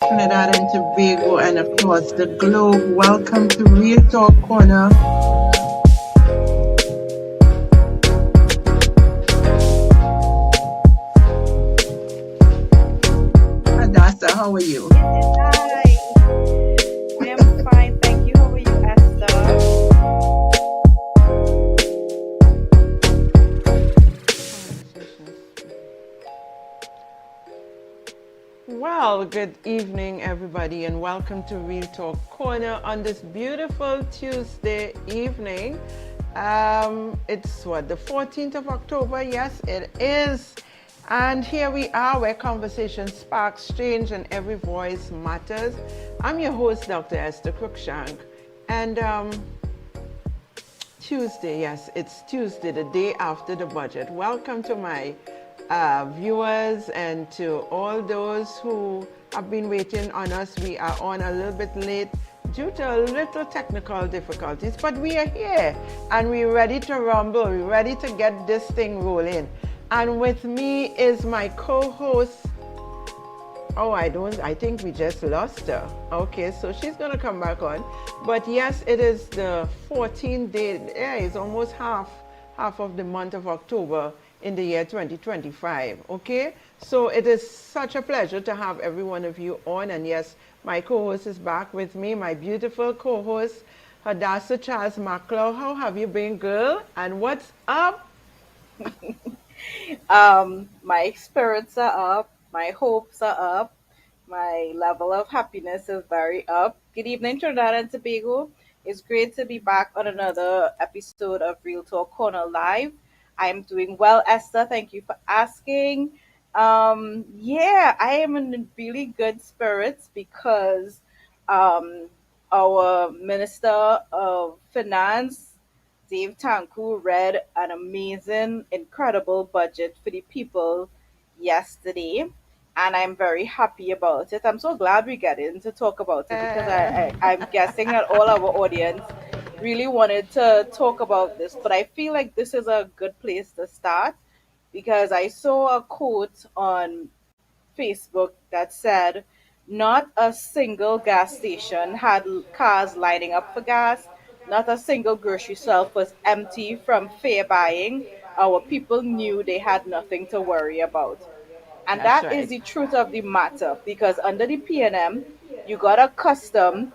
Trinidad and Tobago, and across the globe. Welcome to Real Talk Corner. Hadassa, how are you? Yes, hi. I am fine, thank you. How are you, Esther? Well, good evening, everybody, and welcome to Real Talk Corner on this beautiful Tuesday evening. It's the 14th of October? Yes, it is. And here we are where conversation sparks change and every voice matters. I'm your host, Dr. Esther Cruickshank. And Tuesday, yes, it's Tuesday, the day after the budget. Welcome to my viewers and to all those who have been waiting on us. We are on a little bit late due to a little technical difficulties, but we are here and we're ready to rumble. We're ready to get this thing rolling. And with me is my co-host. Oh, I think we just lost her. Okay, so she's going to come back on. But yes, it is the 14th day. Yeah, it's almost half of the month of October in the year 2025. Okay, so it is such a pleasure to have every one of you on. And yes, my co-host is back with me, my beautiful co-host, Hadassa Charles McClough. How have you been, girl? And what's up? My spirits are up, my hopes are up, my level of happiness is very up. Good evening, Trinidad and Tobago. It's great to be back on another episode of Real Talk Corner Live. I'm doing well, Esther. Thank you for asking. Yeah, I am in really good spirits because um, our Minister of Finance Dave Tanku read an amazing, incredible budget for the people yesterday, and I'm very happy about it. I'm so glad we get in to talk about it because I'm guessing that all our audience really wanted to talk about this, but I feel like this is a good place to start because I saw a quote on Facebook that said, not a single gas station had cars lining up for gas. Not a single grocery shelf was empty from fair buying. Our people knew they had nothing to worry about. And That's that is right. the truth of the matter because under the PNM, you got accustomed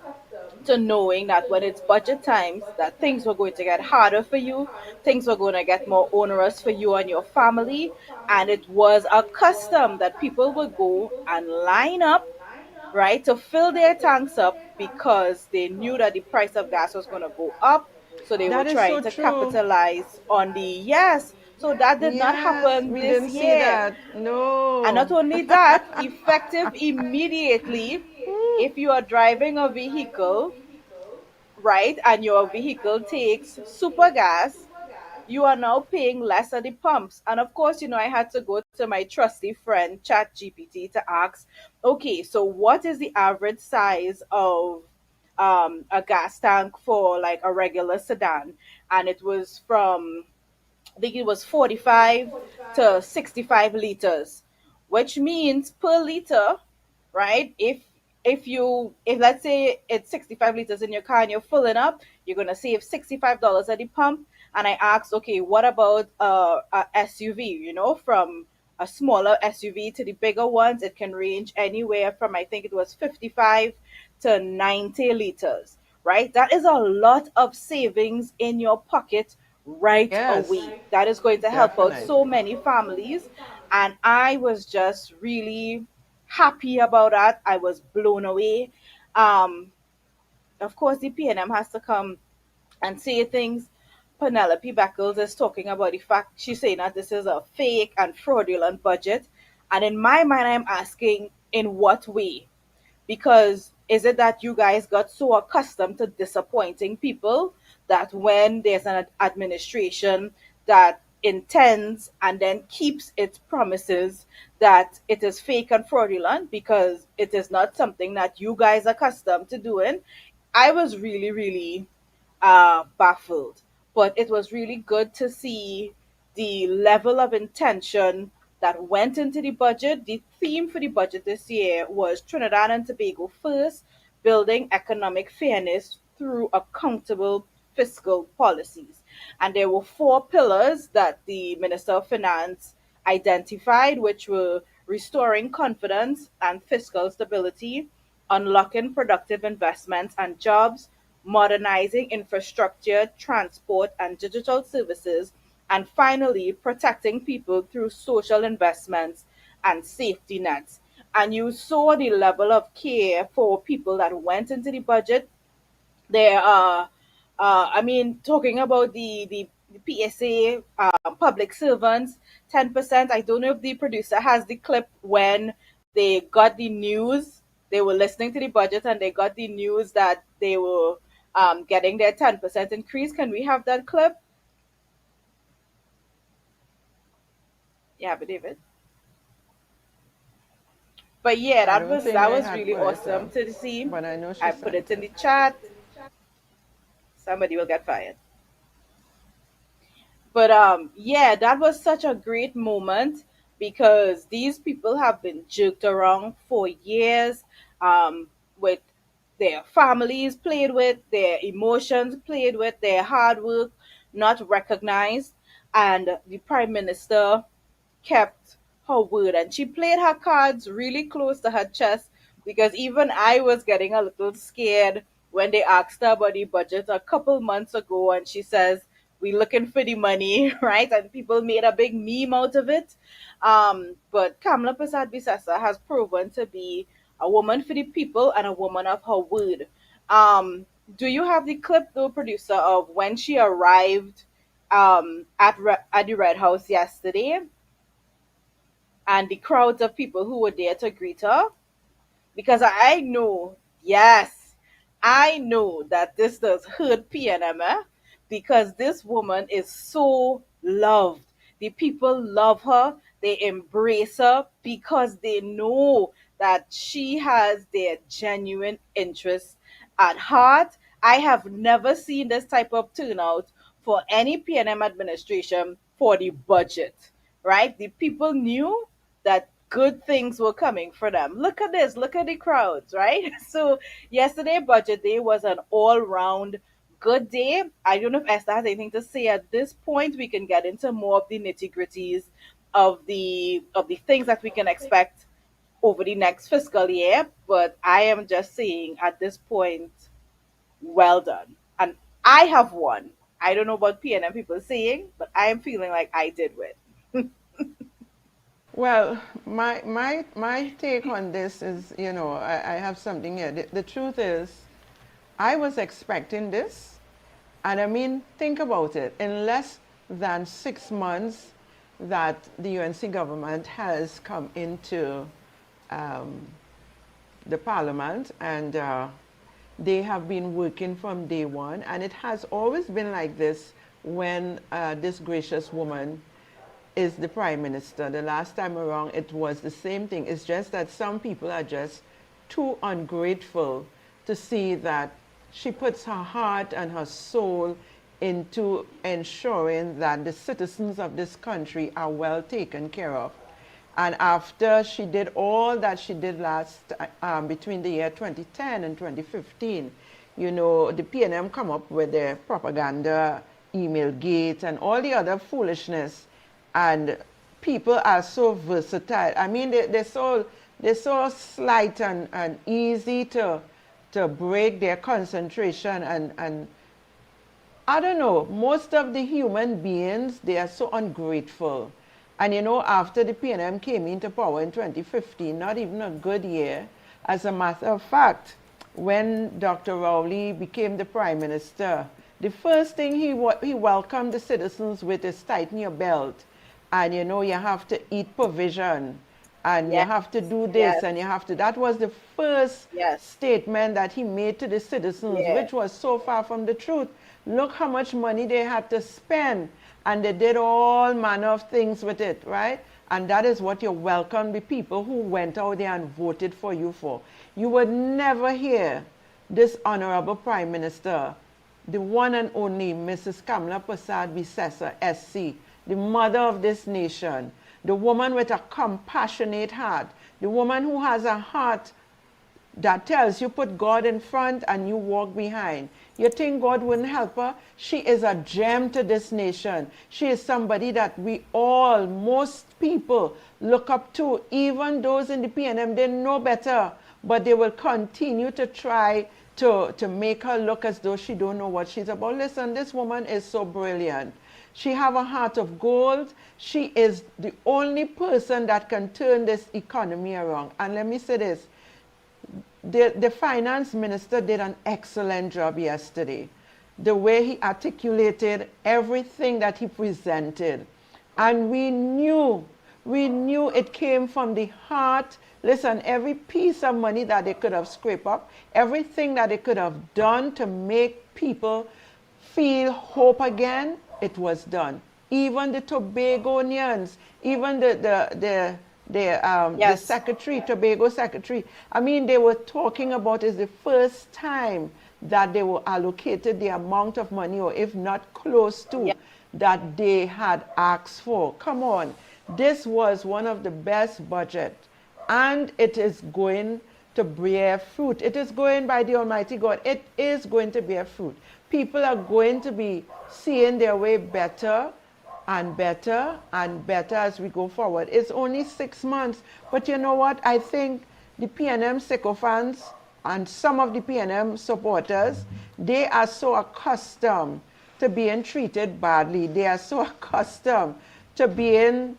to knowing that when it's budget times that things were going to get harder for you, things were going to get more onerous for you and your family, and it was a custom that people would go and line up, right, to fill their tanks up because they knew that the price of gas was going to go up, so they were That is trying so to true. capitalize on the yes. So that did not Yes, happen we this didn't see year. that. And not No. only that, effective immediately, if you are driving a vehicle, right, and your vehicle takes super gas, you are now paying less at the pumps. And of course, I had to go to my trusty friend ChatGPT to ask, okay, so what is the average size of a gas tank for like a regular sedan? And it was from, I think it was 45 to 65 liters, which means per liter, right? If let's say it's 65 liters in your car and you're filling up, you're gonna save $65 at the pump. And I asked, okay, what about a SUV? From a smaller SUV to the bigger ones, it can range anywhere from, I think it was 55 to 90 liters, right? That is a lot of savings in your pocket right Yes, away. That is going to help out so definitely. many families. And I was just really happy about that. I was blown away. Um, of course, the PNM has to come and say things. Penelope Beckles is talking about the fact she's saying that this is a fake and fraudulent budget. And in my mind, I'm asking, in what way? Because is it that you guys got so accustomed to disappointing people that when there's an administration that intends and then keeps its promises, that it is fake and fraudulent because it is not something that you guys are accustomed to doing? I was really, really baffled. But it was really good to see the level of intention that went into the budget. The theme for the budget this year was Trinidad and Tobago first, building economic fairness through accountable fiscal policies. And there were four pillars that the Minister of Finance identified, which were restoring confidence and fiscal stability, unlocking productive investments and jobs, modernizing infrastructure, transport, and digital services, and finally, protecting people through social investments and safety nets. And you saw the level of care for people that went into the budget. There are, I mean, talking about the PSA, public servants, 10%. I don't know if the producer has the clip when they got the news. They were listening to the budget and they got the news that they were getting their 10% increase. Can we have that clip? Yeah, but David. But yeah, I that don't was think that I was had really put it awesome up, to see. but I know she I put it sent in it. the chat. Somebody will get fired. But yeah, that was such a great moment because these people have been jerked around for years, with their families played with, their emotions played with, their hard work not recognized, and the prime minister kept her word and she played her cards really close to her chest, because even I was getting a little scared when they asked her about the budget a couple months ago and she says, we looking for the money, right? And people made a big meme out of it. But Kamala Prasad Bisesa has proven to be a woman for the people and a woman of her word. Do you have the clip, though, producer, of when she arrived at the Red House yesterday and the crowds of people who were there to greet her? Because I know, yes, I know that this does hurt PNM, because this woman is so loved. The people love her, they embrace her because they know that she has their genuine interests at heart. I have never seen this type of turnout for any PNM administration for the budget, right? The people knew that good things were coming for them. Look at this, look at the crowds, right? So yesterday budget day was an all-round good day. I don't know if Esther has anything to say at this point. We can get into more of the nitty-gritties of the things that we can expect over the next fiscal year. But I am just saying at this point, well done. And I have won. I don't know what PNM people saying, but I am feeling like I did win. Well, my take on this is, I have something here. The truth is, I was expecting this, and I mean, think about it. In less than 6 months that the UNC government has come into um, the parliament, and they have been working from day one, and it has always been like this when this gracious woman is the prime minister. The last time around, it was the same thing. It's just that some people are just too ungrateful to see that she puts her heart and her soul into ensuring that the citizens of this country are well taken care of. And after she did all that she did between the year 2010 and 2015, the PNM come up with their propaganda, email gate, and all the other foolishness. And people are so versatile. I mean, they're so slight and easy to break their concentration. And I don't know, most of the human beings, they are so ungrateful. And after the PNM came into power in 2015, not even a good year, as a matter of fact, when Dr. Rowley became the prime minister, the first thing he welcomed the citizens with is tighten your belt. And you have to eat provision, and you Yes, have to do this, yes, and that was the first yes, statement that he made to the citizens, yeah. which was so far from the truth. Look how much money they had to spend, and they did all manner of things with it, right? And that is what you welcome the people who went out there and voted for you for. You would never hear this honorable prime minister, the one and only Mrs. Kamala Prasad Bisesa, SC, the mother of this nation, the woman with a compassionate heart, the woman who has a heart that tells you put God in front and you walk behind. You think God wouldn't help her? She is a gem to this nation. She is somebody that most people look up to. Even those in the PNM, they know better, but they will continue to try to make her look as though she don't know what she's about. Listen, this woman is so brilliant. She have a heart of gold. She is the only person that can turn this economy around. And let me say this, the finance minister did an excellent job yesterday. The way he articulated everything that he presented. And we knew it came from the heart. Listen, every piece of money that they could have scraped up, everything that they could have done to make people feel hope again, it was done. Even the Tobagonians, even the secretary, Tobago secretary, I mean, they were talking about it's the first time that they were allocated the amount of money, or if not close to, that they had asked for. Come on. This was one of the best budgets, and it is going to bear fruit. It is going, by the Almighty God, it is going to bear fruit. People are going to be seeing their way better and better and better as we go forward. It's only 6 months, but you know what? I think the PNM sycophants and some of the PNM supporters, they are so accustomed to being treated badly. They are so accustomed to being,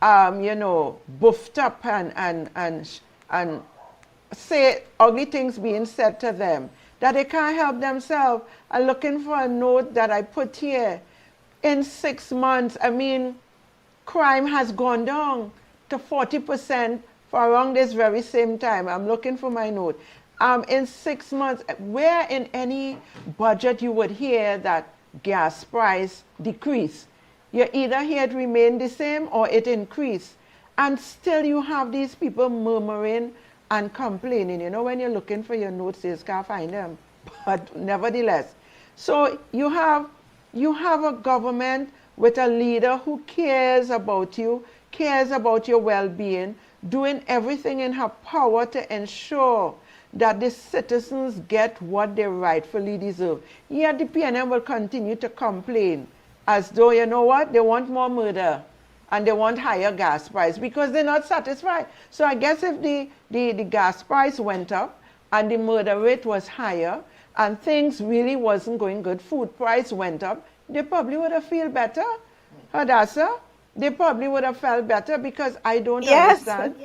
buffed up and say ugly things being said to them, that they can't help themselves. I'm looking for a note that I put here. In 6 months, I mean, crime has gone down to 40% for around this very same time. I'm looking for my note. In 6 months, where in any budget you would hear that gas price decrease? You either hear it remain the same or it increase. And still you have these people murmuring and complaining. You know, when you're looking for your notes, you can't find them. But nevertheless, so you have a government with a leader who cares about you, cares about your well-being, doing everything in her power to ensure that the citizens get what they rightfully deserve. Yet the PNM will continue to complain as though, you know what, they want more murder and they want higher gas price because they're not satisfied. So I guess if the gas price went up and the murder rate was higher and things really wasn't going good, food price went up, they probably would have felt better. Hadassa, they probably would have felt better because I don't understand.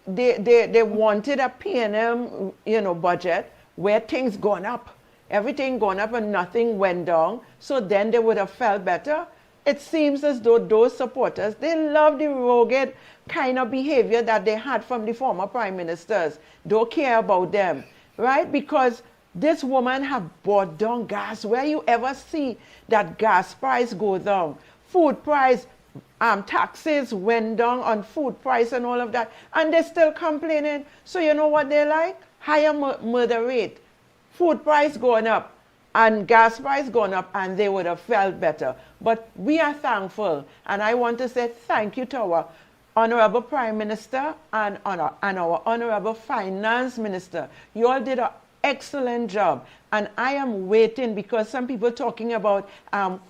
They wanted a PNM, budget where things gone up. Everything gone up and nothing went down. So then they would have felt better. It seems as though those supporters, they love the rugged kind of behavior that they had from the former prime ministers. Don't care about them, right? Because this woman have brought down gas. Where you ever see that gas price go down? Food price, taxes went down on food price and all of that. And they're still complaining. So you know what they like? Higher murder rate. Food price going up and gas price going up, and they would have felt better. But we are thankful. And I want to say thank you to our Honorable Prime Minister and our Honorable Finance Minister. You all did an excellent job. And I am waiting because some people talking about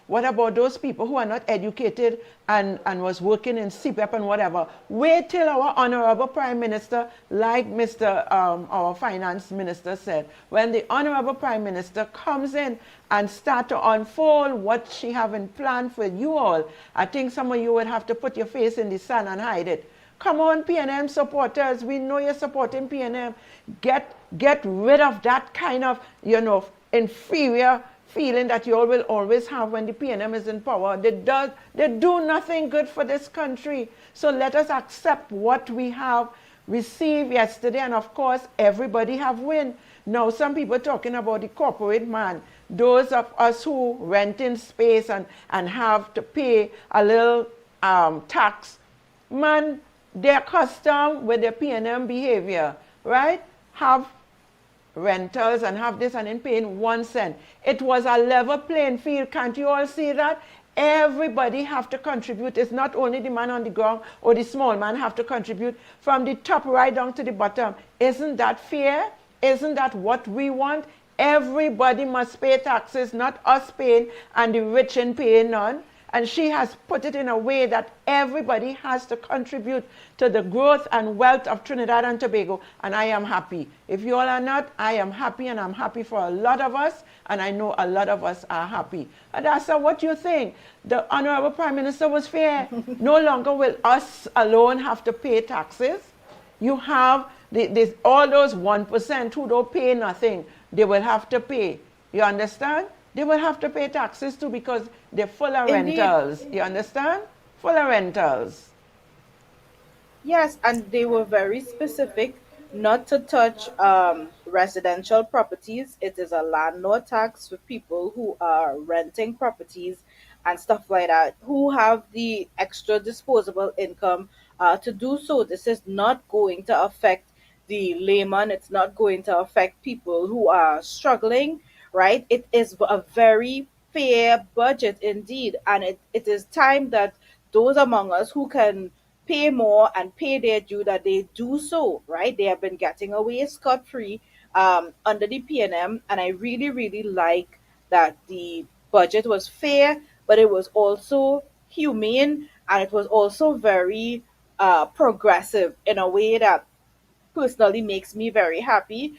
what about those people who are not educated and was working in CPEP and whatever. Wait till our Honorable Prime Minister, like our Finance Minister said, when the Honorable Prime Minister comes in and start to unfold what she having planned for you all, I think some of you would have to put your face in the sun and hide it. Come on, PNM supporters. We know you're supporting PNM. Get rid of that kind of, inferior feeling that you all will always have when the PNM is in power. They do nothing good for this country. So let us accept what we have received yesterday. And of course, everybody have win. Now, some people talking about the corporate man. Those of us who rent in space and have to pay a little tax. Man, they're accustomed with their PNM behavior, right? Have rentals and have this and then paying 1 cent. It was a level playing field. Can't you all see that? Everybody have to contribute. It's not only the man on the ground or the small man have to contribute from the top right down to the bottom. Isn't that fair? Isn't that what we want? Everybody must pay taxes, not us paying and the rich ain't paying none. And she has put it in a way that everybody has to contribute to the growth and wealth of Trinidad and Tobago. And I am happy. If you all are not, I am happy, and I'm happy for a lot of us. And I know a lot of us are happy. Hadassa, what do you think? The Honorable Prime Minister was fair. No longer will us alone have to pay taxes. You have all those 1% who don't pay nothing. They will have to pay. You understand? They will have to pay taxes too because they're full of Indeed. rentals. You understand? Full of rentals. Yes, and they were very specific not to touch residential properties. It is a landlord tax for people who are renting properties and stuff like that, who have the extra disposable income to do so. This is not going to affect the layman, it's not going to affect people who are struggling, right? It is a very fair budget indeed, and it is time that those among us who can pay more and pay their due that they do so, right? They have been getting away scot free under the PNM, and I really, really like that the budget was fair, but it was also humane, and it was also very progressive in a way that personally makes me very happy.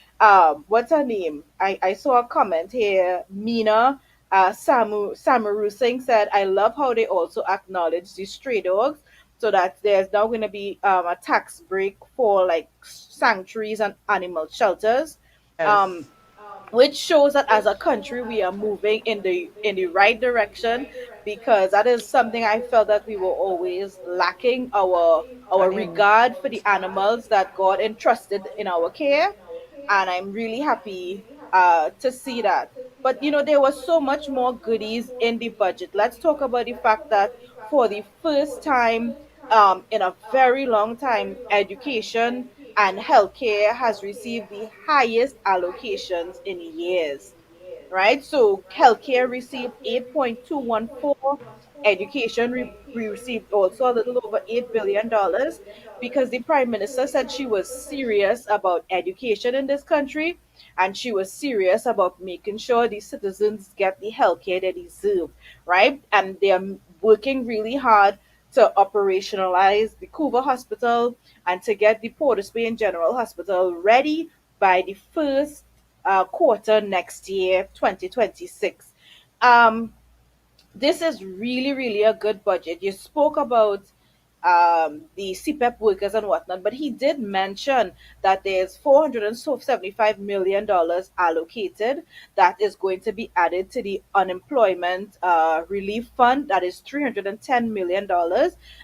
What's her name? I saw a comment here. Mina Samaru Singh said, I love how they also acknowledge the stray dogs so that there's now going to be a tax break for like sanctuaries and animal shelters. Yes. Um, which shows that as a country we are moving in the right direction, because that is something I felt that we were always lacking, our regard for the animals that God entrusted in our care. And I'm really happy to see that. But there was so much more goodies in the budget. Let's talk about the fact that for the first time in a very long time, education and healthcare has received the highest allocations in years, right? So healthcare received 8.214, education we received also a little over $8 billion, because the prime minister said she was serious about education in this country, and she was serious about making sure the citizens get the healthcare they deserve, right? And they're working really hard to operationalize the Couva Hospital and to get the Port of Spain General Hospital ready by the first quarter next year, 2026. Um, this is really, really a good budget. You spoke about the CPEP workers and whatnot, but he did mention that there's $475 million allocated that is going to be added to the unemployment relief fund. That is $310 million.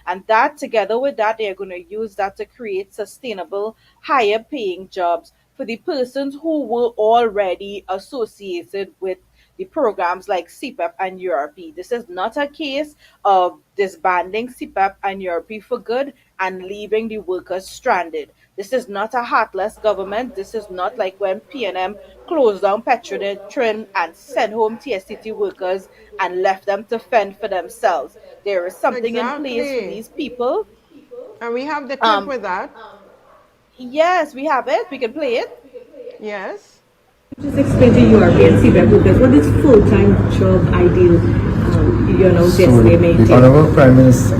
And that, together with that, they're going to use that to create sustainable, higher paying jobs for the persons who were already associated with the programs like CPAP and URP. This is not a case of disbanding CPAP and URP for good and leaving the workers stranded. This is not a heartless government. This is not like when PNM closed down Petrodetrin and sent home TSTT workers and left them to fend for themselves. There is something in place for Exactly. these people. And we have the clip Um, with that. yes, we have it. We can play it. Yes. Just explain to European CPAP workers what is full-time job ideal, So yesterday the maintained. Honorable Prime Minister,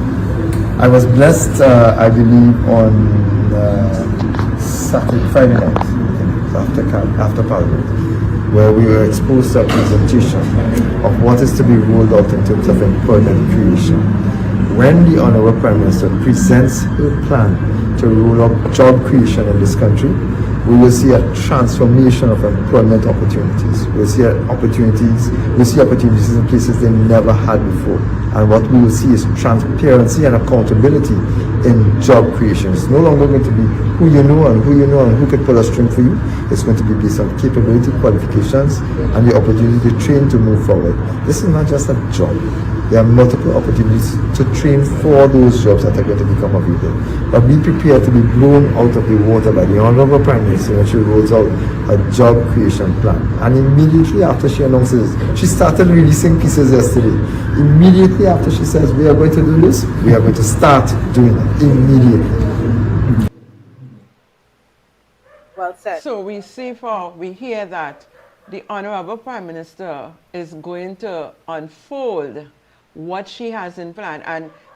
I was blessed, I believe, on Saturday, Friday night, I think, after Parliament, where we were exposed to a presentation of what is to be rolled out in terms of employment creation. When the Honorable Prime Minister presents her plan to roll out job creation in this country, we will see a transformation of employment opportunities. We'll see opportunities in places they never had before. And what we will see is transparency and accountability in job creation. It's no longer going to be who you know and who can pull a string for you. It's going to be based on capability, qualifications, and the opportunity to train to move forward. This is not just a job. There are multiple opportunities to train for those jobs that are going to become available. But be prepared to be blown out of the water by the Honorable Prime Minister when she rolls out a job creation plan. And immediately after she announces, she started releasing pieces yesterday. Immediately after she says, we are going to do this, we are going to start doing it immediately. Well said. So we hear that the Honorable Prime Minister is going to unfold what she has in plan.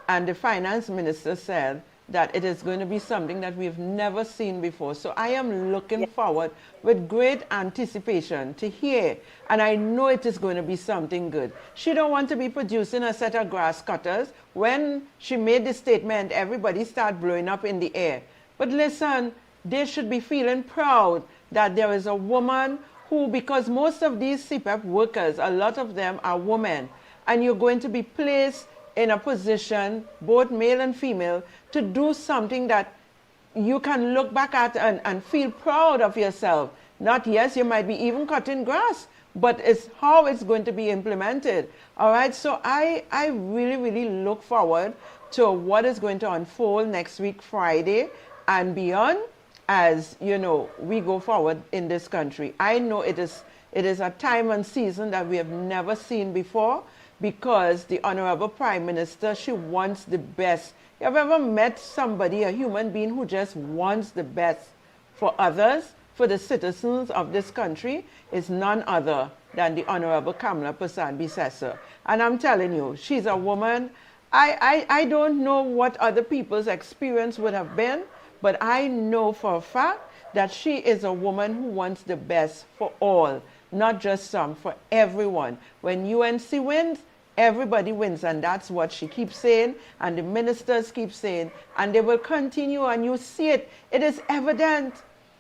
And the Finance Minister said that it is going to be something that we've never seen before. So I am looking Yeah. forward with great anticipation to hear. And I know it is going to be something good. She don't want to be producing a set of grass cutters. When she made the statement, everybody started blowing up in the air. But listen, they should be feeling proud that there is a woman who, because most of these CPEP workers, a lot of them are women, and you're going to be placed in a position, both male and female, to do something that you can look back at and feel proud of yourself. Not, yes, you might be even cutting grass, but it's how it's going to be implemented. All right, so I really, really look forward to what is going to unfold next week, Friday, and beyond, as you know, we go forward in this country. I know it is a time and season that we have never seen before, because the Honorable Prime Minister, she wants the best. You have ever met somebody, a human being, who just wants the best for others, for the citizens of this country? Is none other than the Honorable Kamala Prasad Bisesa. And I'm telling you, she's a woman. I don't know what other people's experience would have been, but I know for a fact that she is a woman who wants the best for all, not just some, for everyone. When UNC wins, everybody wins, and that's what she keeps saying, and the ministers keep saying, and they will continue, and you see it. It is evident.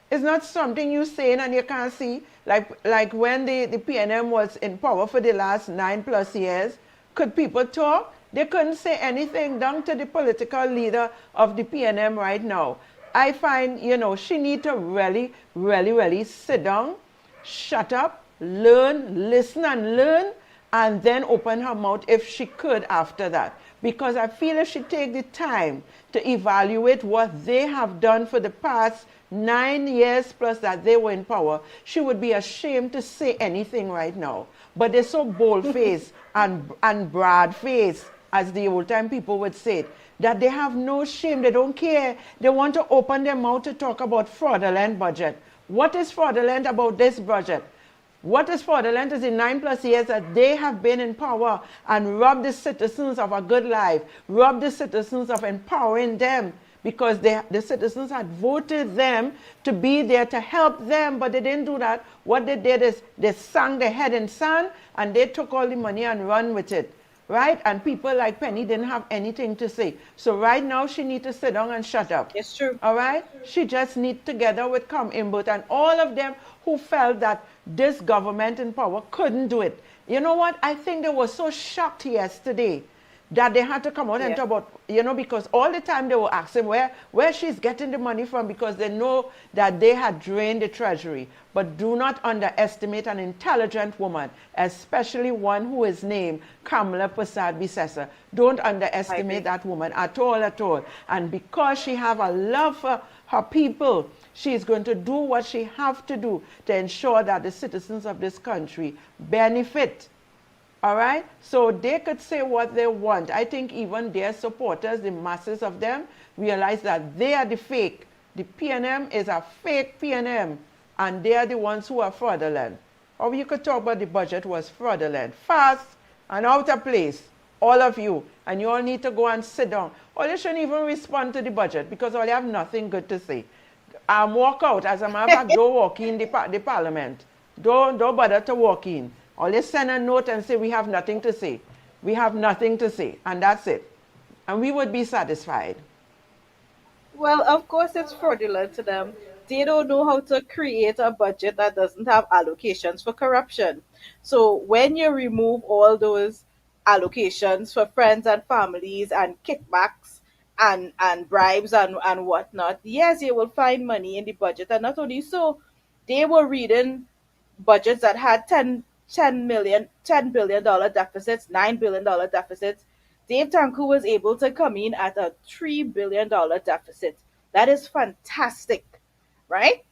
It's not something you saying and you can't see. Like when the PNM was in power for the last 9+ years, could people talk? They couldn't say anything, down to the political leader of the PNM right now. I find, she need to really, really, really sit down, shut up, learn, listen and learn, and then open her mouth if she could after that. Because I feel if she take the time to evaluate what they have done for the past 9 years plus that they were in power, she would be ashamed to say anything right now. But they're so bold-faced and broad-faced, as the old-time people would say it, that they have no shame. They don't care. They want to open their mouth to talk about fraudulent budget. What is fraudulent about this budget? What is fraudulent is in 9+ years that they have been in power and robbed the citizens of a good life, robbed the citizens of empowering them, because the citizens had voted them to be there to help them, but they didn't do that. What they did is they sunk their head in sand and they took all the money and run with it. Right? And people like Penny didn't have anything to say. So right now she needs to sit down and shut up. It's true. All right? She just needs, together with Come Imbut and all of them who felt that this government in power couldn't do it. You know what? I think they were so shocked yesterday that they had to come out and talk about, because all the time they were asking where she's getting the money from, because they know that they had drained the treasury. But do not underestimate an intelligent woman, especially one who is named Kamala Prasad Bisesa. Don't underestimate that woman at all. And because she have a love for her people, she is going to do what she have to do to ensure that the citizens of this country benefit. All right? So they could say what they want. I think even their supporters, the masses of them, realize that they are the fake. The PNM is a fake PNM, and they are the ones who are fraudulent. Or you could talk about the budget was fraudulent. Fast and out of place, all of you. And you all need to go and sit down. Or you shouldn't even respond to the budget, because all you have nothing good to say. Walk out. As a matter of fact, don't walk in the parliament. Don't bother to walk in. Or let's send a note and say we have nothing to say. We have nothing to say, and that's it. And we would be satisfied. Well, of course, it's fraudulent to them. They don't know how to create a budget that doesn't have allocations for corruption. So when you remove all those allocations for friends and families and kickbacks and bribes and whatnot, yes, you will find money in the budget. And not only so, they were reading budgets that had $10 billion deficits, $9 billion deficits. Dave Tanku was able to come in at a $3 billion deficit. That is fantastic, right?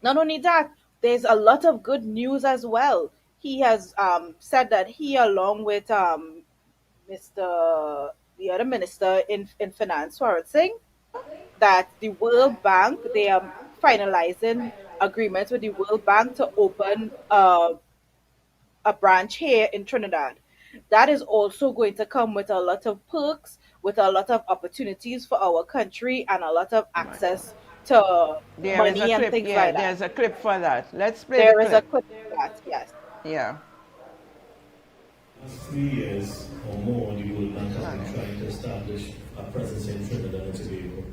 Not only that, there's a lot of good news as well. He has said that he, along with Mr. the other minister in finance, Swarat Singh, that the World Bank, they are finalizing agreements with the World Bank to open a branch here in Trinidad. That is also going to come with a lot of perks, with a lot of opportunities for our country, and a lot of access to There is a money and clip, things yeah, like that. there's a clip for that. Let's play the There is a clip. clip for that, yes. Yeah. Last 3 years or more, the World Bank has been trying to establish a presence in Trinidad and Tobago.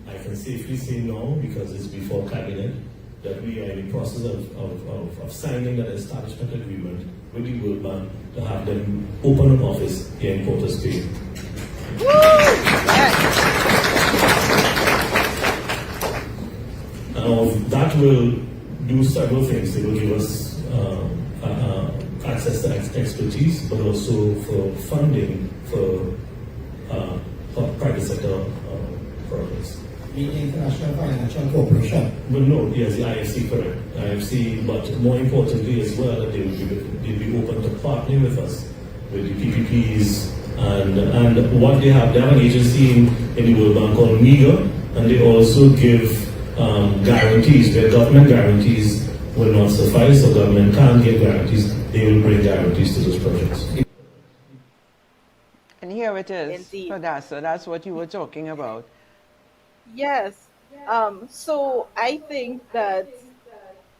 I can safely say now, because it's before cabinet, that we are in the process of signing that establishment agreement with the World Bank to have them open an office here in Port of Spain. That will do several things. It will give us access to expertise, but also for funding for private sector projects. The International Financial Corporation. But no, yes, the IFC, correct. IFC, but more importantly as well, that they'll be open to partnering with us with the PPPs and what they have an agency in the World Bank called MEGA, and they also give guarantees, where government guarantees will not suffice, or government can't give guarantees, they will bring guarantees to those projects. And here it is, Indeed. Hadassa. That's what you were talking about. Yes. So I think that,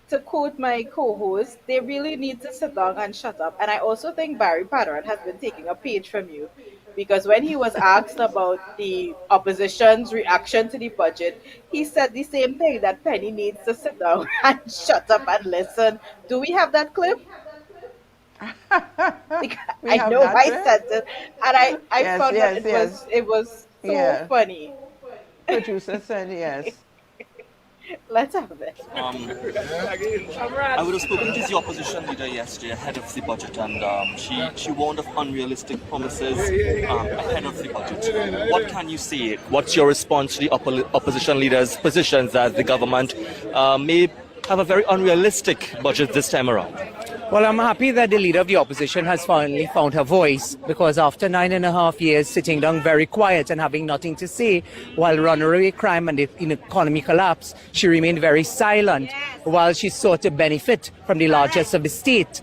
to quote my co-host, they really need to sit down and shut up. And I also think Barry Padaran has been taking a page from you, because when he was asked about the opposition's reaction to the budget, he said the same thing, that Penny needs to sit down and shut up and listen. Do we have that clip? Because We I have know that I clip? said it, and I Yes, found yes, that yes. it was so Yeah. funny. Producer said yes. Let's have it. I would have spoken to the opposition leader yesterday ahead of the budget, and she warned of unrealistic promises ahead of the budget. What can you say? What's your response to the opposition leader's positions that the government may have a very unrealistic budget this time around? Well, I'm happy that the leader of the opposition has finally found her voice, because after 9.5 years sitting down very quiet and having nothing to say while runaway crime and the economy collapse, she remained very silent while she sought to benefit from the largesse of the state.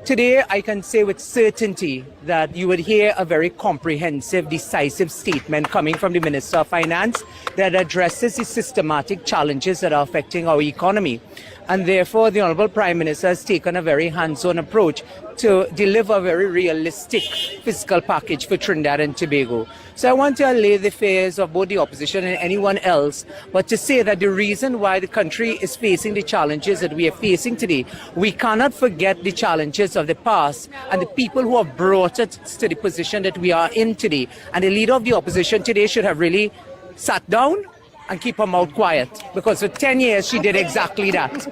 Today, I can say with certainty that you would hear a very comprehensive, decisive statement coming from the Minister of Finance that addresses the systematic challenges that are affecting our economy. And therefore, the Honourable Prime Minister has taken a very hands-on approach to deliver a very realistic fiscal package for Trinidad and Tobago. So I want to allay the fears of both the opposition and anyone else, but to say that the reason why the country is facing the challenges that we are facing today, we cannot forget the challenges of the past and the people who have brought it to the position that we are in today. And the leader of the opposition today should have really sat down and keep her mouth quiet, because for 10 years she did exactly that.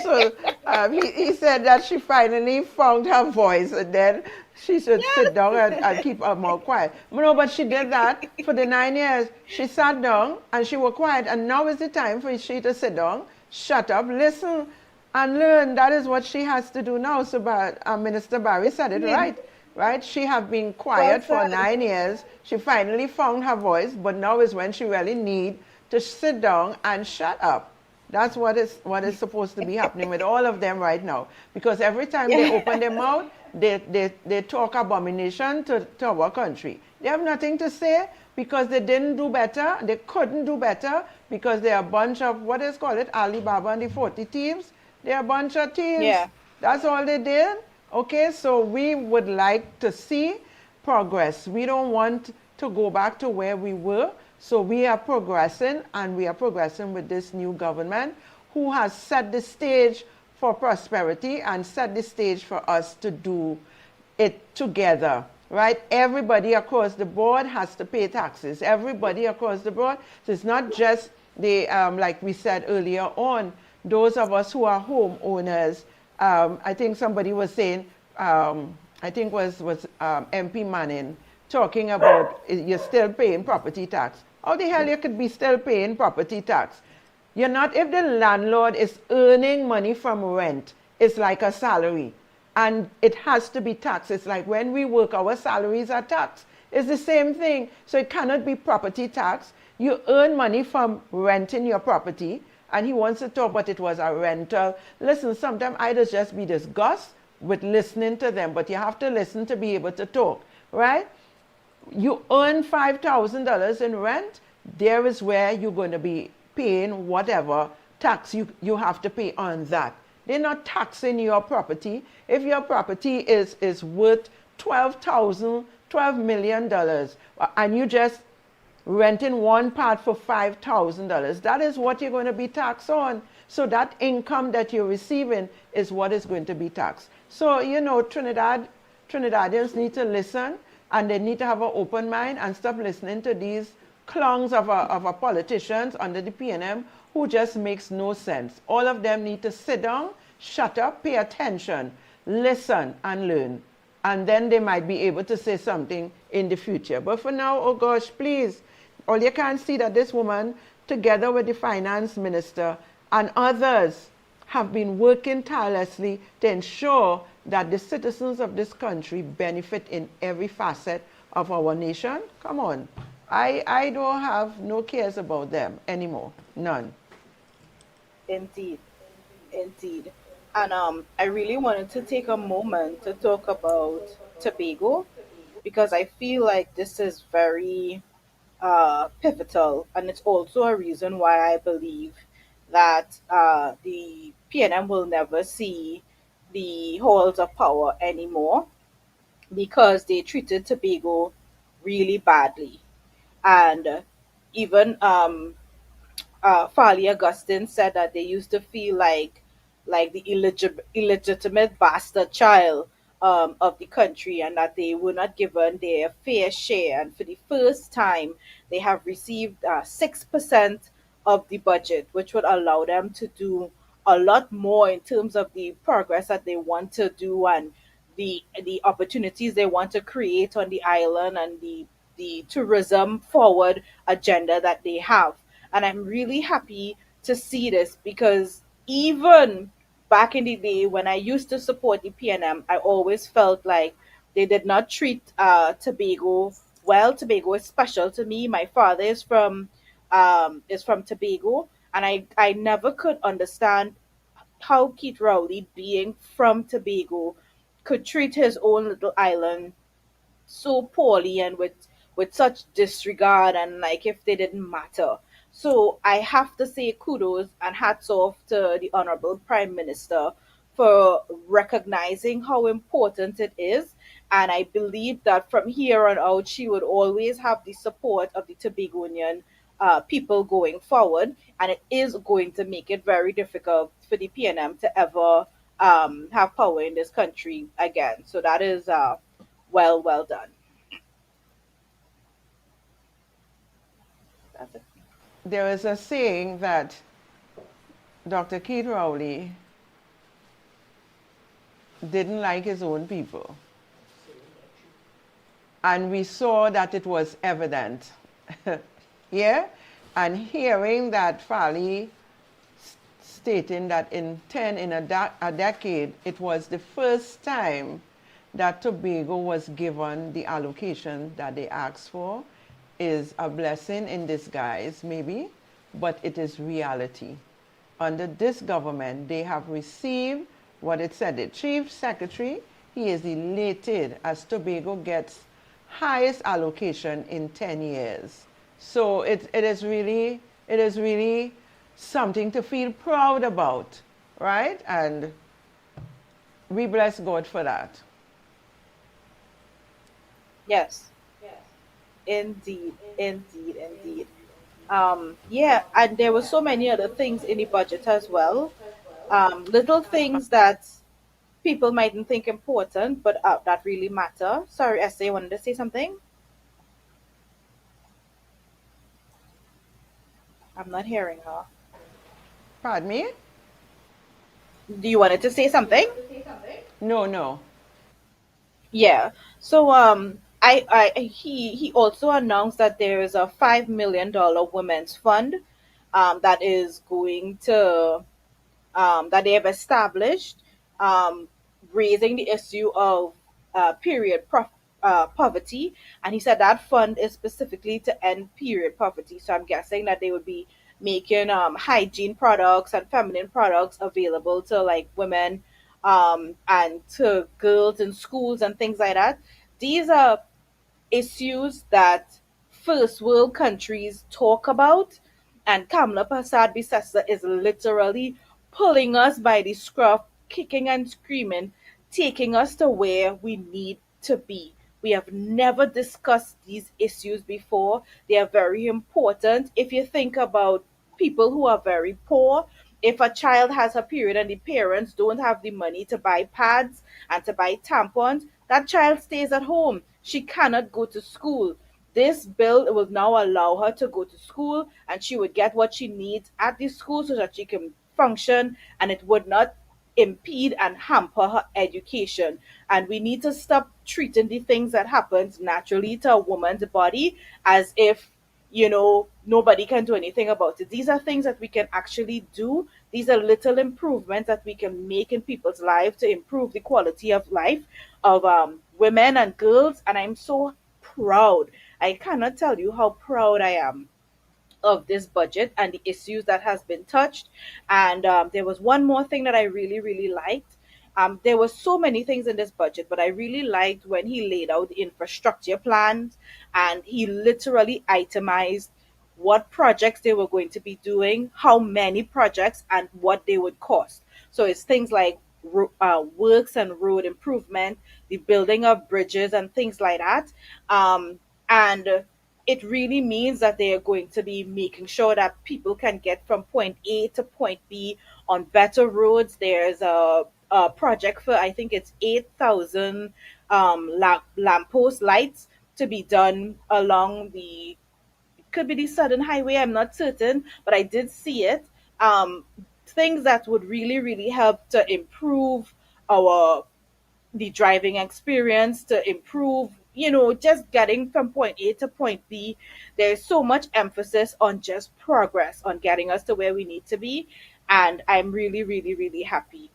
So he said that she finally found her voice, and then she should sit down and keep her mouth quiet. No, but she did that for the 9 years. She sat down and she was quiet, and now is the time for she to sit down, shut up, listen, and learn. That is what she has to do now. So Minister Barry said it right? She have been quiet for 9 years. She finally found her voice, but now is when she really need to sit down and shut up. That's what is supposed to be happening with all of them right now. Because every time they open their mouth, they talk abomination to our country. They have nothing to say because they didn't do better. They couldn't do better because they're a bunch of, what is called it, Alibaba and the 40 thieves. They're a bunch of thieves. Yeah. That's all they did. Okay, so we would like to see progress. We don't want to go back to where we were. So we are progressing, and we are progressing with this new government who has set the stage for prosperity and set the stage for us to do it together, right? Everybody across the board has to pay taxes. Everybody across the board. So it's not just the, like we said earlier on, those of us who are homeowners, I think somebody was saying, I think was MP Manning talking about you're still paying property tax. How the hell you could be still paying property tax? You're not, if the landlord is earning money from rent, it's like a salary. And it has to be taxed. It's like when we work, our salaries are taxed. It's the same thing. So it cannot be property tax. You earn money from renting your property, and he wants to talk about it was a rental. Listen, sometimes I just be disgusted with listening to them, but you have to listen to be able to talk, right? You earn $5,000 in rent, there is where you're going to be paying whatever tax you have to pay on that. They're not taxing your property. If your property is worth $12 million, and you just renting one part for $5,000, that is what you're going to be taxed on. So that income that you're receiving is what is going to be taxed. So, you know, Trinidadians need to listen, and they need to have an open mind and stop listening to these clowns of a politicians under the PNM who just makes no sense. All of them need to sit down, shut up, pay attention, listen and learn. And then they might be able to say something in the future. But for now, oh gosh, please, all you can see that this woman, together with the finance minister and others, have been working tirelessly to ensure that the citizens of this country benefit in every facet of our nation. Come on. I don't have no cares about them anymore. None. Indeed, indeed. And I really wanted to take a moment to talk about Tobago because I feel like this is very pivotal, and it's also a reason why I believe that the PNM will never see the halls of power anymore because they treated Tobago really badly. And even Farley Augustine said that they used to feel like the illegitimate bastard child of the country, and that they were not given their fair share. And for the first time, they have received 6% of the budget, which would allow them to do a lot more in terms of the progress that they want to do and the opportunities they want to create on the island and the tourism forward agenda that they have. And I'm really happy to see this because even back in the day when I used to support the PNM, I always felt like they did not treat Tobago well. Tobago is special to me. My father is from Tobago, and I never could understand how Keith Rowley, being from Tobago, could treat his own little island so poorly and with such disregard, and like if they didn't matter. So I have to say kudos and hats off to the honorable prime minister for recognizing how important it is, and I believe that from here on out she would always have the support of the Tobagonian people going forward, and it is going to make it very difficult for the PNM to ever have power in this country again. So that is well done. That's it. There is a saying that Dr. Keith Rowley didn't like his own people. And we saw that it was evident. Yeah? And hearing that Farley stating that in a decade, it was the first time that Tobago was given the allocation that they asked for is a blessing in disguise, maybe, but it is reality. Under this government, they have received what it said. The chief secretary, he is elated as Tobago gets highest allocation in 10 years. So it is really something to feel proud about, right? And we bless God for that. Yes. Indeed, indeed, indeed. Yeah, and there were so many other things in the budget as well. Little things that people mightn't think important, but that really matter. Sorry, Esther, you wanted to say something? I'm not hearing her. Pardon me? Do you wanted to say something? No, no. Yeah. So he also announced that there is a $5 million women's fund that is going to that they have established, um, raising the issue of poverty. And he said that fund is specifically to end period poverty. So I'm guessing that they would be making hygiene products and feminine products available to like women and to girls in schools and things like that. These are issues that first world countries talk about, and Kamala Prasad Bisesa is literally pulling us by the scruff, kicking and screaming, taking us to where we need to be. We have never discussed these issues before. They are very important. If you think about people who are very poor, if a child has a period and the parents don't have the money to buy pads and to buy tampons, that child stays at home. She cannot go to school. This bill will now allow her to go to school, and she would get what she needs at the school so that she can function, and it would not impede and hamper her education. And we need to stop treating the things that happens naturally to a woman's body as if nobody can do anything about it. These are things that we can actually do. These are little improvements that we can make in people's lives to improve the quality of life of women and girls. And I'm so proud. I cannot tell you how proud I am of this budget and the issues that has been touched. And there was one more thing that I really, really liked. There were so many things in this budget, but I really liked when he laid out the infrastructure plans and he literally itemized what projects they were going to be doing, how many projects, and what they would cost. So it's things like works and road improvement, the building of bridges and things like that. And it really means that they are going to be making sure that people can get from point A to point B on better roads. There's a project for, I think it's 8,000 lamppost lights to be done along the, could be the Southern Highway, I'm not certain, but I did see it. Things that would really, really help to improve our the driving experience, to improve, just getting from point A to point B. There's so much emphasis on just progress, on getting us to where we need to be. And I'm really, really, really happy.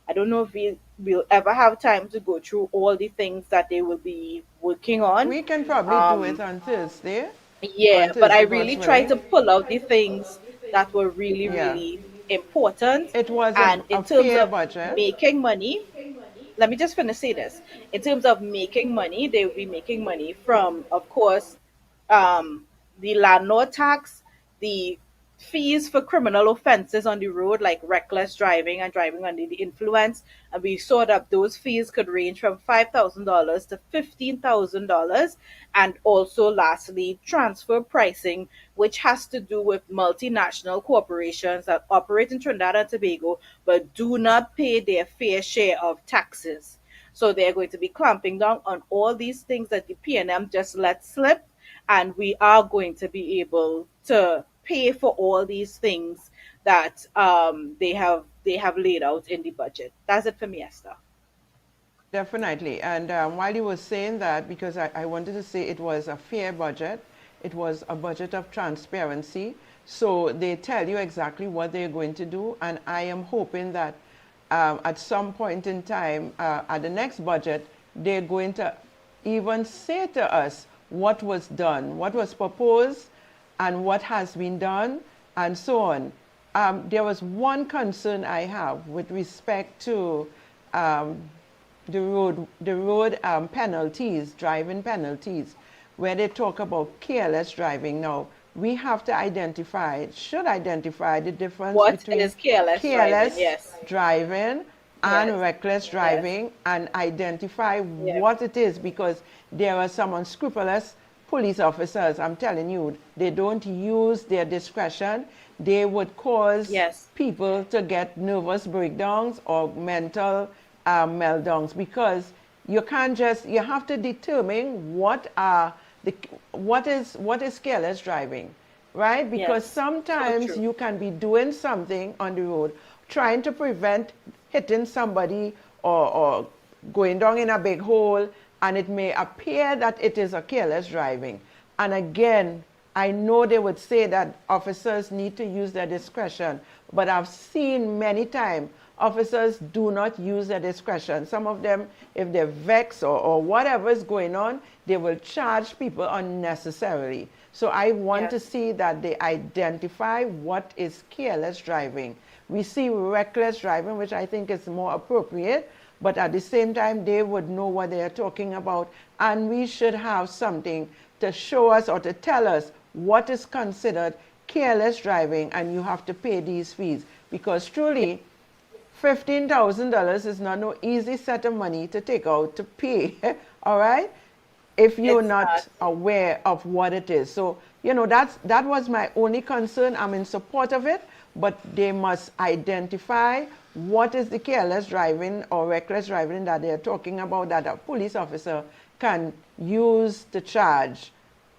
I don't know if we'll ever have time to go through all the things that they will be working on. We can probably do it Um, on Thursday. On yeah, but I Thursday, God's really try to willing. pull out the things that were really, Yeah. really important. It was And a in terms fair of budget. making money, let me just finish say this. In terms of making money, they will be making money from, of course, the landlord tax, the fees for criminal offenses on the road, like reckless driving and driving under the influence. And we saw that those fees could range from $5,000 to $15,000. And also, lastly, transfer pricing, which has to do with multinational corporations that operate in Trinidad and Tobago but do not pay their fair share of taxes. So they're going to be clamping down on all these things that the PNM just let slip, and we are going to be able to pay for all these things that they have laid out in the budget. That's it for me, Esther. Definitely. And while you were saying that, because I wanted to say it was a fair budget, it was a budget of transparency. So they tell you exactly what they're going to do. And I am hoping that at some point in time, at the next budget, they're going to even say to us what was done, what was proposed, and what has been done, and so on. There was one concern I have with respect to um, the road penalties, driving penalties, where they talk about careless driving. Now, we have to should identify the difference What between is careless driving? careless Yes. driving and Yes. reckless Yes. driving, and identify Yeah. what it is, because there are some unscrupulous police officers, I'm telling you, they don't use their discretion. They would cause Yes. people to get nervous breakdowns or mental meltdowns, because you can't just, you have to determine what is careless driving, right? Because Yes. So sometimes true. you can be doing something on the road trying to prevent hitting somebody or going down in a big hole, and it may appear that it is a careless driving. And again, I know they would say that officers need to use their discretion, but I've seen many times officers do not use their discretion. Some of them, if they're vexed or whatever is going on, they will charge people unnecessarily. So I want to see that they identify what is careless driving. We see reckless driving, which I think is more appropriate, but at the same time, they would know what they are talking about, and we should have something to show us or to tell us what is considered careless driving, and you have to pay these fees. Because truly, $15,000 is not no easy set of money to take out to pay, all right, if you're not aware of what it is. So, you know, that was my only concern. I'm in support of it, but they must identify what is the careless driving or reckless driving that they're talking about that a police officer can use to charge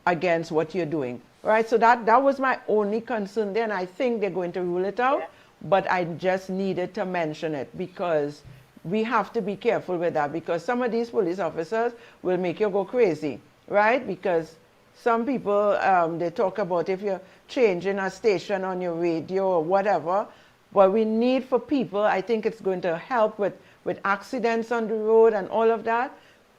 against what you're doing, right? So that was my only concern there, and I think they're going to rule it out, but I just needed to mention it because we have to be careful with that, because some of these police officers will make you go crazy, right? Because some people, they talk about if you're changing a station on your radio or whatever, but we need for people, I think it's going to help with accidents on the road and all of that.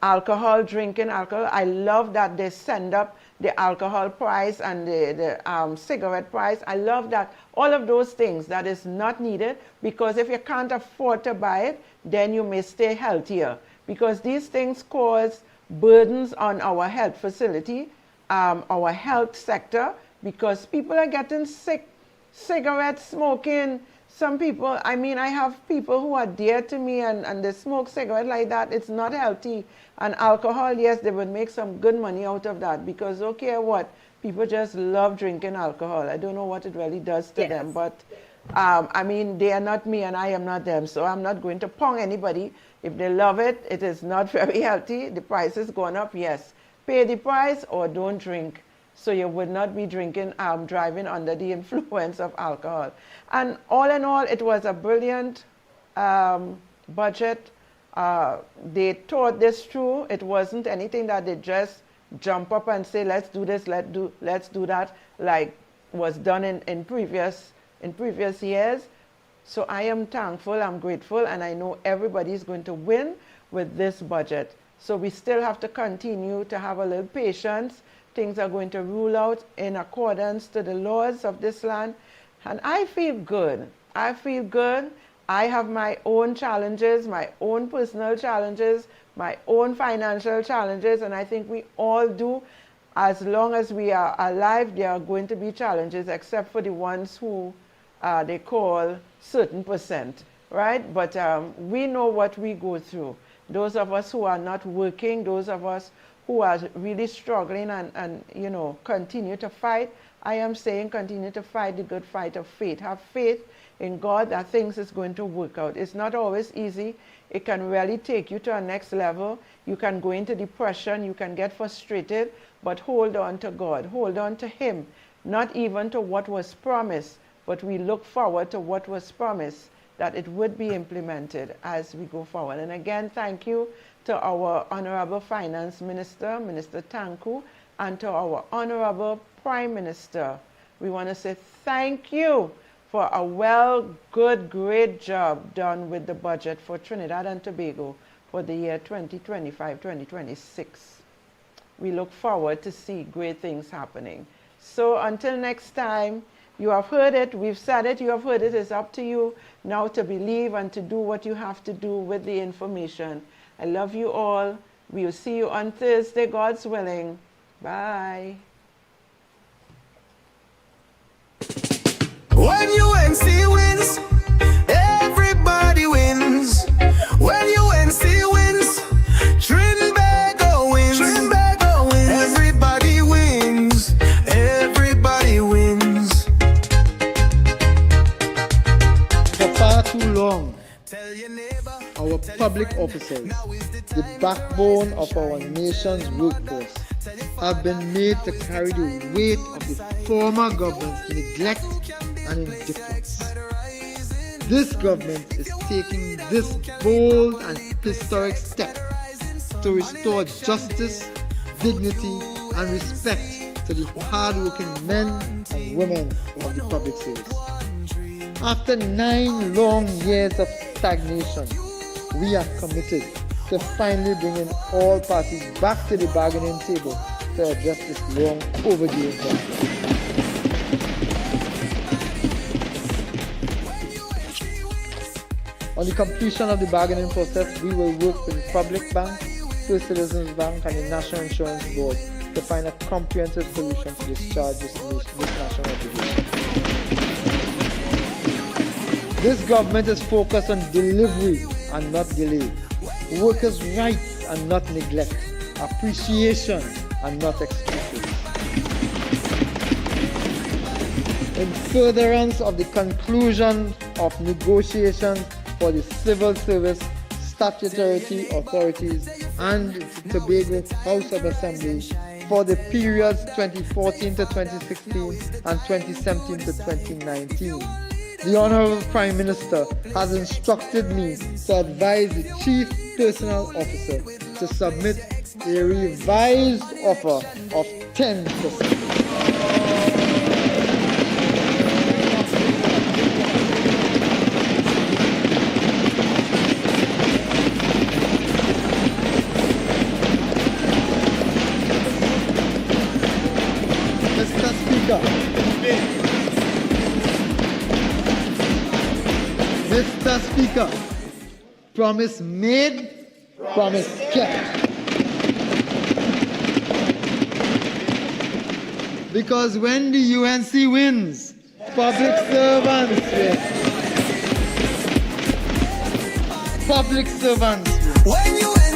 Alcohol, drinking alcohol. I love that they send up the alcohol price and the cigarette price. I love that. All of those things that is not needed, because if you can't afford to buy it, then you may stay healthier, because these things cause burdens on our health facility, our health sector, because people are getting sick, cigarette smoking. Some people, I mean, I have people who are dear to me and they smoke cigarette like that. It's not healthy. And alcohol, yes, they would make some good money out of that, because okay, what? People just love drinking alcohol. I don't know what it really does to them, but I mean, they are not me and I am not them. So I'm not going to pong anybody. If they love it, it is not very healthy. The price is going up, yes. Pay the price or don't drink. So you would not be drinking, driving under the influence of alcohol. And all in all, it was a brilliant budget. They thought this through. It wasn't anything that they just jump up and say, let's do this, let's do that, like was done in previous years. So I am thankful, I'm grateful, and I know everybody is going to win with this budget. So we still have to continue to have a little patience. Things are going to rule out in accordance to the laws of this land. And I feel good. I feel good. I have my own challenges, my own personal challenges, my own financial challenges, and I think we all do. As long as we are alive, there are going to be challenges, except for the ones who they call certain percent, right? But we know what we go through. Those of us who are not working, those of us who are really struggling and you know, continue to fight. I am saying continue to fight the good fight of faith. Have faith in God that things is going to work out. It's not always easy. It can really take you to a next level. You can go into depression. You can get frustrated, but hold on to God. Hold on to Him. Not even to what was promised, but we look forward to what was promised, that it would be implemented as we go forward. And again, thank you to our Honorable Finance Minister, Minister Tanku, and to our Honorable Prime Minister. We want to say thank you for a good, great job done with the budget for Trinidad and Tobago for the year 2025-2026. We look forward to see great things happening. So until next time, you have heard it, we've said it, you have heard it. It's up to you now to believe and to do what you have to do with the information. I love you all. We will see you on Thursday, God's willing. Bye. When UNC wins, everybody wins. When UNC wins, Trinidad wins. Trinidad wins. Everybody wins. Everybody wins. For far too long, our public officers, the backbone of our nation's workforce, have been made to carry the weight of the former government's neglect and indifference. This government is taking this bold and historic step to restore justice, dignity, and respect to the hard-working men and women of the public service. After 9 long years of stagnation, we are committed to finally bringing all parties back to the bargaining table to address this long overdue injustice. On the completion of the bargaining process, we will work with the Public Bank, First Citizens Bank, and the National Insurance Board to find a comprehensive solution to discharge this national obligation. This government is focused on delivery and not delay, workers' rights and not neglect, appreciation and not excuses. In furtherance of the conclusion of negotiations for the civil service, statutory authorities, and the Tobago House of Assembly for the periods 2014 to 2016 and 2017 to 2019. The Honorable Prime Minister has instructed me to advise the Chief Personnel Officer to submit a revised offer of 10%. Mr. Speaker, promise made, promise kept. Because when the UNC wins, public servants win. Public servants win. When